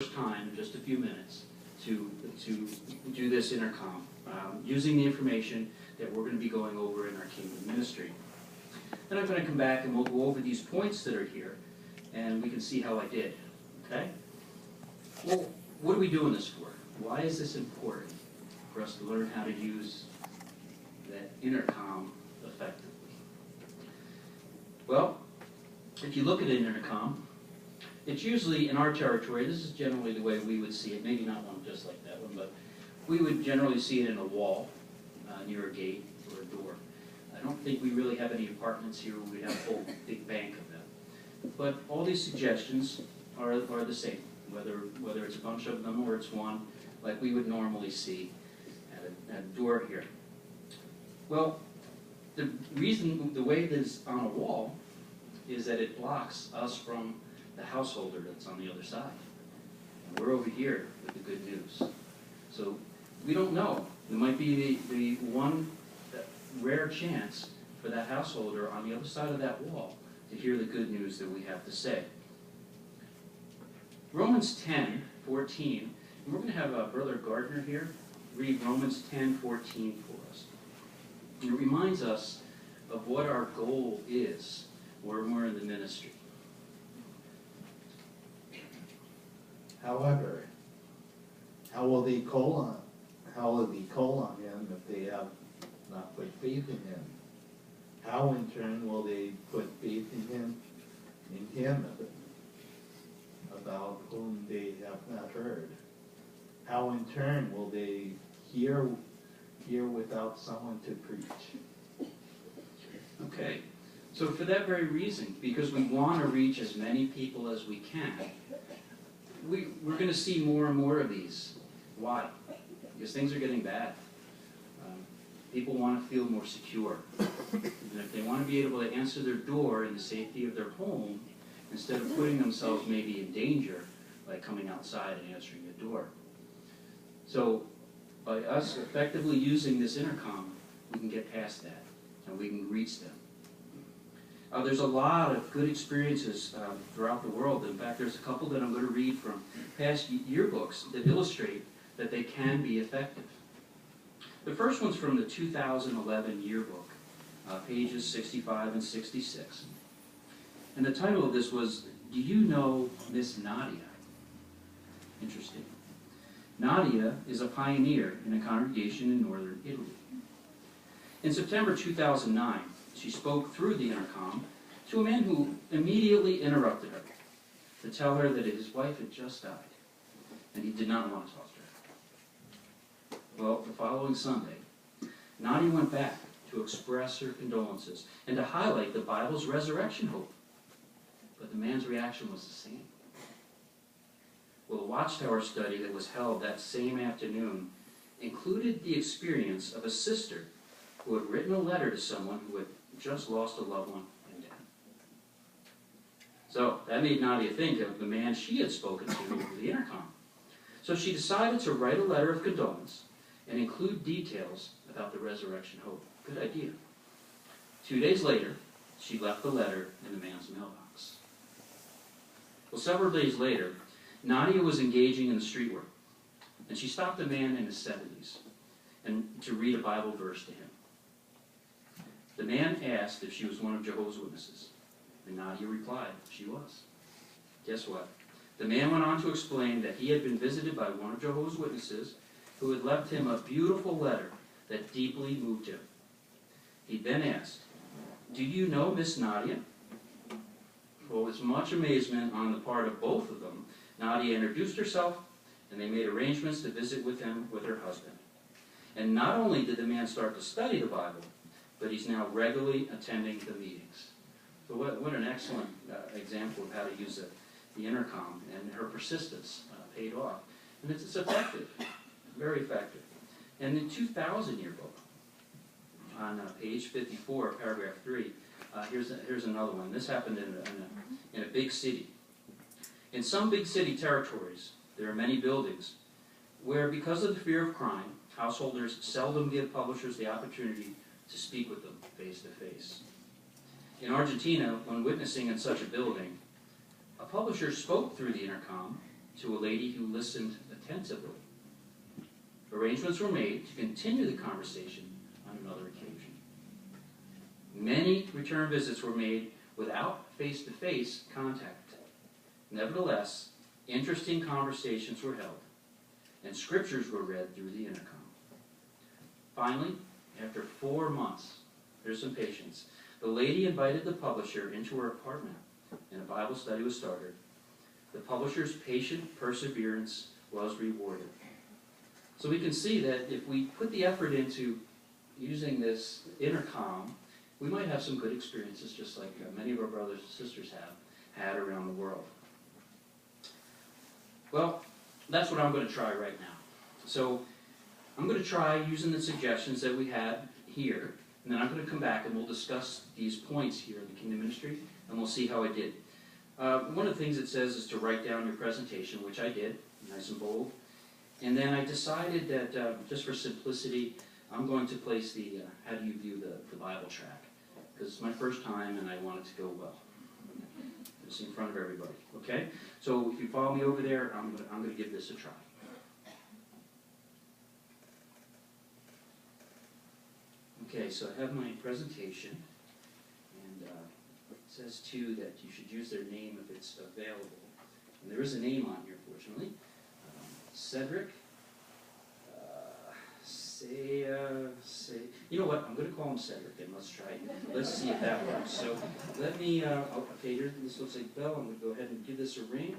time, just a few minutes, to do this intercom, using the information that we're going to be going over in our Kingdom ministry. Then I'm going to come back and we'll go over these points that are here, and we can see how I did. Okay? Well, what are we doing this for? Why is this important for us to learn how to use that intercom effectively? Well, if you look at an intercom, it's usually in our territory, this is generally the way we would see it, maybe not one just like that one, but we would generally see it in a wall near a gate or a door. I don't think we really have any apartments here where we have a whole big bank of them. But all these suggestions are the same, whether it's a bunch of them or it's one like we would normally see at a door here. Well, the way that it's on a wall is that it blocks us from the householder that's on the other side. And we're over here with the good news. So we don't know. There might be the one rare chance for that householder on the other side of that wall to hear the good news that we have to say. Romans 10:14, and we're going to have Brother Gardner here read Romans 10:14 for us. And it reminds us of what our goal is when we're in the ministry. However, how will they call on him if they have not put faith in him? How in turn will they put faith in him about whom they have not heard? How in turn will they hear without someone to preach? Okay, so for that very reason, because we want to reach as many people as we can, we're going to see more and more of these. Why? Because things are getting bad. People want to feel more secure. And if they want to be able to answer their door in the safety of their home, instead of putting themselves maybe in danger by coming outside and answering the door. So by us effectively using this intercom, we can get past that and we can reach them. There's a lot of good experiences throughout the world. In fact, there's a couple that I'm going to read from past yearbooks that illustrate that they can be effective. The first one's from the 2011 yearbook, pages 65 and 66. And the title of this was, "Do You Know Miss Nadia?" Interesting. Nadia is a pioneer in a congregation in northern Italy. In September 2009, she spoke through the intercom to a man who immediately interrupted her to tell her that his wife had just died, and he did not want to talk to her. Well, the following Sunday, Nadia went back to express her condolences and to highlight the Bible's resurrection hope. But the man's reaction was the same. Well, the Watchtower study that was held that same afternoon included the experience of a sister who had written a letter to someone who had just lost a loved one in death. So that made Nadia think of the man she had spoken to over the intercom. So she decided to write a letter of condolence and include details about the resurrection hope. Good idea. 2 days later, she left the letter in the man's mailbox. Well, several days later, Nadia was engaging in the street work, and she stopped a man in his 70s and to read a Bible verse to him. The man asked if she was one of Jehovah's Witnesses, and Nadia replied she was. Guess what? The man went on to explain that he had been visited by one of Jehovah's Witnesses who had left him a beautiful letter that deeply moved him. He then asked, "Do you know Miss Nadia?" Well, with much amazement on the part of both of them, Nadia introduced herself, and they made arrangements to visit with him with her husband. And not only did the man start to study the Bible, but he's now regularly attending the meetings. So what an excellent example of how to use the intercom, and her persistence paid off. And it's effective, very effective. And in 2000 yearbook, on page 54, paragraph 3, here's another one. This happened in a big city. In some big city territories, there are many buildings where, because of the fear of crime, householders seldom give publishers the opportunity to speak with them face to face. In Argentina, when witnessing in such a building, a publisher spoke through the intercom to a lady who listened attentively. Arrangements were made to continue the conversation on another occasion. Many return visits were made without face-to-face contact. Nevertheless, interesting conversations were held, and scriptures were read through the intercom. Finally, after 4 months, there's some patience, the lady invited the publisher into her apartment, and a Bible study was started. The publisher's patient perseverance was rewarded. So we can see that if we put the effort into using this intercom, we might have some good experiences, just like many of our brothers and sisters have had around the world. Well, that's what I'm going to try right now. So I'm going to try using the suggestions that we had here, and then I'm going to come back and we'll discuss these points here in the Kingdom Ministry, and we'll see how I did. One of the things it says is to write down your presentation, which I did, nice and bold. And then I decided that, just for simplicity, I'm going to place the how do you view the Bible track. Because it's my first time and I want it to go well. Just in front of everybody, okay? So if you follow me over there, I'm going to give this a try. Okay, so I have my presentation, and it says too that you should use their name if it's available. And there is a name on here, fortunately. Cedric. You know what? I'm going to call him Cedric, and let's try it. Let's see if that works. So let me, okay, here, this looks like Bell. I'm going to go ahead and give this a ring.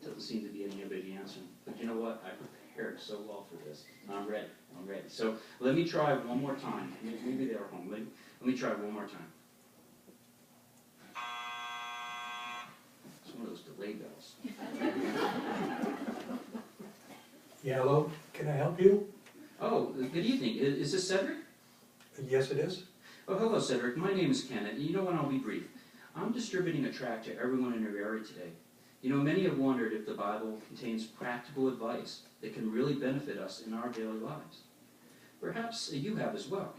Doesn't seem to be anybody answering. But you know what? I prepared so well for this. I'm ready. I'm ready. So let me try one more time. Maybe they're home. Let me try one more time. It's one of those delay bells. Yeah, hello, can I help you? Oh, good evening. Is this Cedric? Yes, it is. Oh, hello, Cedric. My name is Kenneth. You know what? I'll be brief. I'm distributing a tract to everyone in your area today. You know, many have wondered if the Bible contains practical advice that can really benefit us in our daily lives. Perhaps you have as well.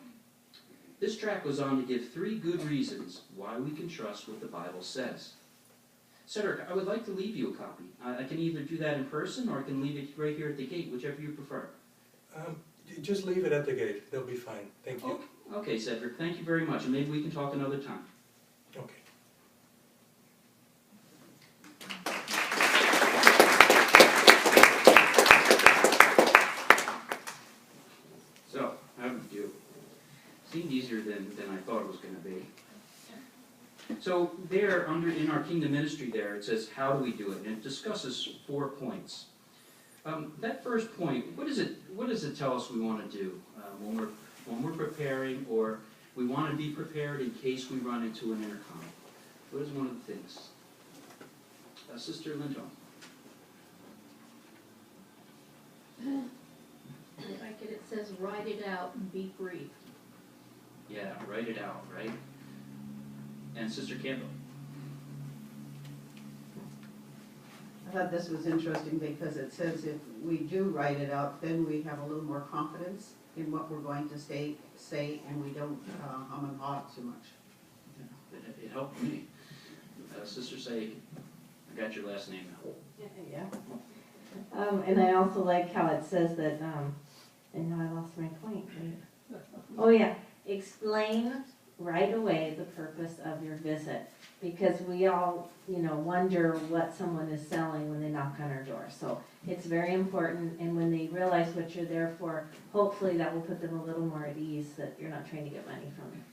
This tract goes on to give 3 good reasons why we can trust what the Bible says. Cedric, I would like to leave you a copy. I can either do that in person or I can leave it right here at the gate, whichever you prefer. Just leave it at the gate. They'll be fine. Thank you. Okay, Cedric. Thank you very much. And maybe we can talk another time. Okay. So, how did you do? Seemed easier than I thought it was going to be. So there, in our Kingdom Ministry there, it says, how do we do it? And it discusses 4 points. That first point, what does it tell us we want to do when we're preparing, or we want to be prepared in case we run into an intercom? What is one of the things? Sister Linton. I like it. It says, write it out and be brief. Yeah, write it out, right? And Sister Campbell. I thought this was interesting because it says if we do write it out, then we have a little more confidence in what we're going to say, and we don't hum and haw too much. Yeah, it helped me. Sister Say, I got your last name now. Yeah. And I also like how it says that, and now I lost my point. Right? Oh yeah, explain right away the purpose of your visit. Because we all, wonder what someone is selling when they knock on our door. So it's very important, and when they realize what you're there for, hopefully that will put them a little more at ease that you're not trying to get money from them.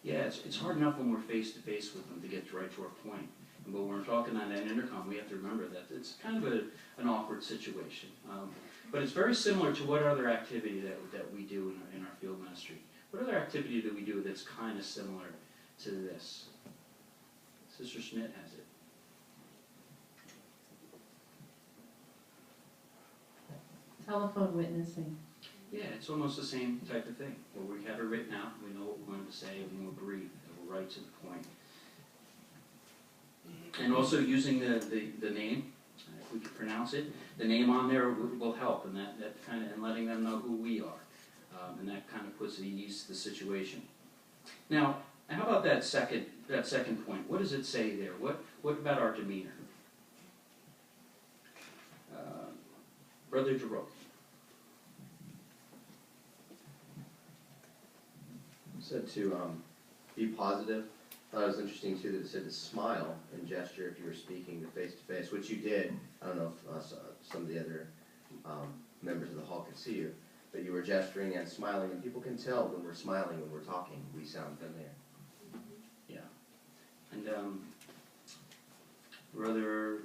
Yeah, it's hard enough when we're face-to-face with them to get right to our point. And when we're talking on that intercom, we have to remember that it's kind of an awkward situation. But it's very similar to what other activity that we do in our field ministry. What other activity do we do that's kind of similar to this? Sister Schmidt has it. Telephone witnessing. Yeah, it's almost the same type of thing, where we have it written out, we know what we're going to say, and we're brief, and we're right to the point. And also using the name, if we can pronounce it, the name on there will help, and that kind of, and letting them know who we are. And that kind of puts at ease the situation. Now, how about that second point? What does it say there? What about our demeanor? Brother Jerome. Said to be positive. I thought it was interesting too that it said to smile and gesture if you were speaking to face, which you did. I don't know if some of the other members of the hall could see you, but you were gesturing and smiling, and people can tell when we're smiling, when we're talking. We sound familiar. Yeah. And brother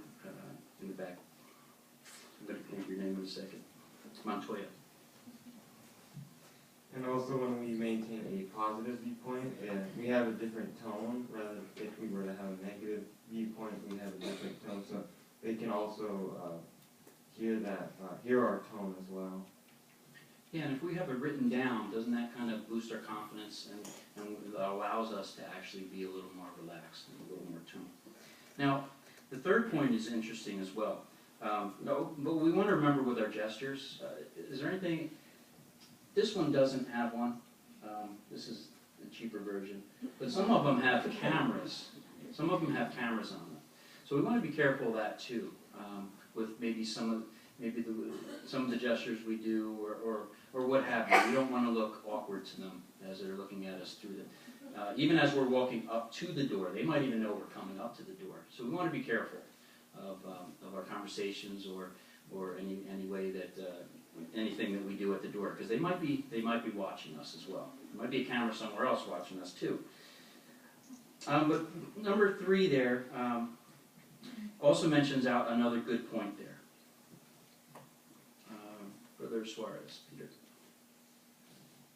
in the back, I'm going to think your name in a second. Montoya. And also when we maintain a positive viewpoint, we have a different tone, rather if we were to have a negative viewpoint, we have a different tone, so they can also hear our tone as well. Yeah, and if we have it written down, doesn't that kind of boost our confidence and allows us to actually be a little more relaxed and a little more tuned? Now, the third point is interesting as well. No, but we want to remember with our gestures, is there anything, this one doesn't have one. This is the cheaper version. But some of them have cameras. Some of them have cameras on them. So we want to be careful of that too, with maybe some of the gestures we do or what have you. We don't want to look awkward to them as they're looking at us through the, even as we're walking up to the door. They might even know we're coming up to the door. So we want to be careful of our conversations or any way that anything that we do at the door, because they might be watching us as well. There might be a camera somewhere else watching us too. But number 3 there also mentions out another good point there. Brother Suarez, Peter.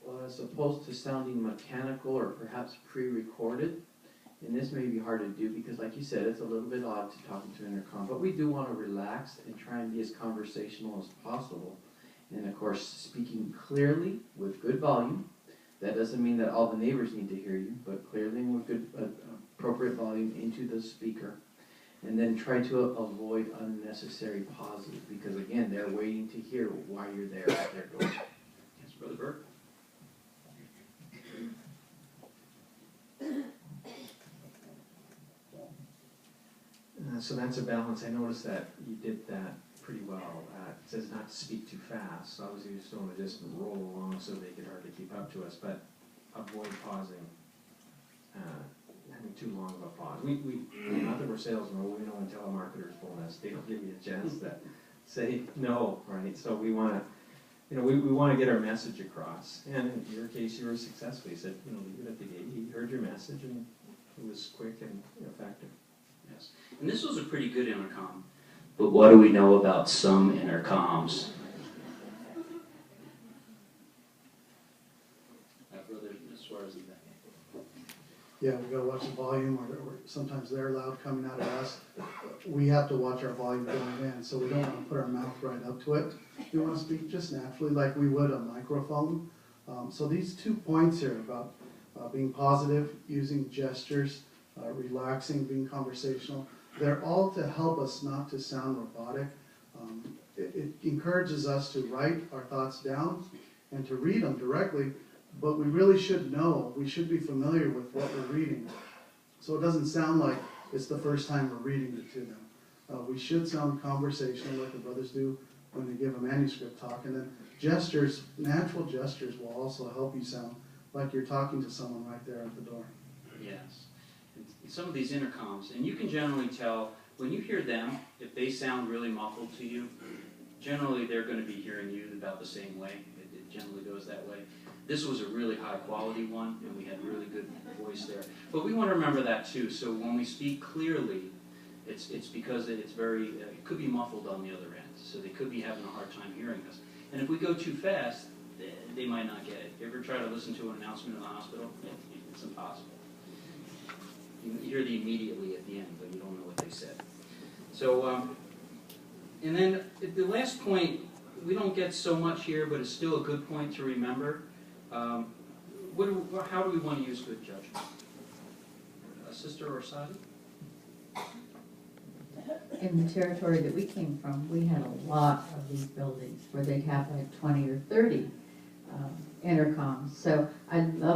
Well, as opposed to sounding mechanical or perhaps pre-recorded, and this may be hard to do because, like you said, it's a little bit odd to talk into intercom, but we do want to relax and try and be as conversational as possible. And of course, speaking clearly with good volume. That doesn't mean that all the neighbors need to hear you, but clearly and with good, appropriate volume into the speaker. And then try to avoid unnecessary pauses because, again, they're waiting to hear why you're there at their door. Yes, Brother Burke. So that's a balance. I noticed that you did that pretty well. It says not to speak too fast. So obviously you just don't want to just roll along so they can hardly keep up to us, but avoid pausing, having too long of a pause. Not that we're salesmen, but we know when telemarketers phone us, they don't give you a chance to say no, right? So we want to, we want to get our message across. And in your case, you were successful. You said, leave it at the gate. He heard your message and it was quick and effective. Yes. And this was a pretty good intercom. But what do we know about some intercoms? Brother Suarez in the back. Yeah, we gotta watch the volume, or sometimes they're loud coming out of us. We have to watch our volume going in, so we don't wanna put our mouth right up to it. We wanna speak just naturally like we would a microphone. So these 2 points here about being positive, using gestures, relaxing, being conversational, they're all to help us not to sound robotic. It encourages us to write our thoughts down and to read them directly, but we really should know, we should be familiar with what we're reading. So it doesn't sound like it's the first time we're reading it to them. We should sound conversational like the brothers do when they give a manuscript talk. And then gestures, natural gestures will also help you sound like you're talking to someone right there at the door. Yes. And some of these intercoms, and you can generally tell when you hear them, if they sound really muffled to you, generally they're going to be hearing you about the same way. It generally goes that way. This was a really high quality one, and we had really good voice there. But we want to remember that too. So when we speak clearly, it's because it's very, it could be muffled on the other end. So they could be having a hard time hearing us. And if we go too fast, they might not get it. You ever try to listen to an announcement in the hospital? It's impossible. You hear the immediately at the end, but you don't know what they said. So, and then the last point, we don't get so much here, but it's still a good point to remember. How do we want to use good judgment? Sister Orsatti? In the territory that we came from, we had a lot of these buildings where they'd have like 20 or 30 Intercom. So I'd love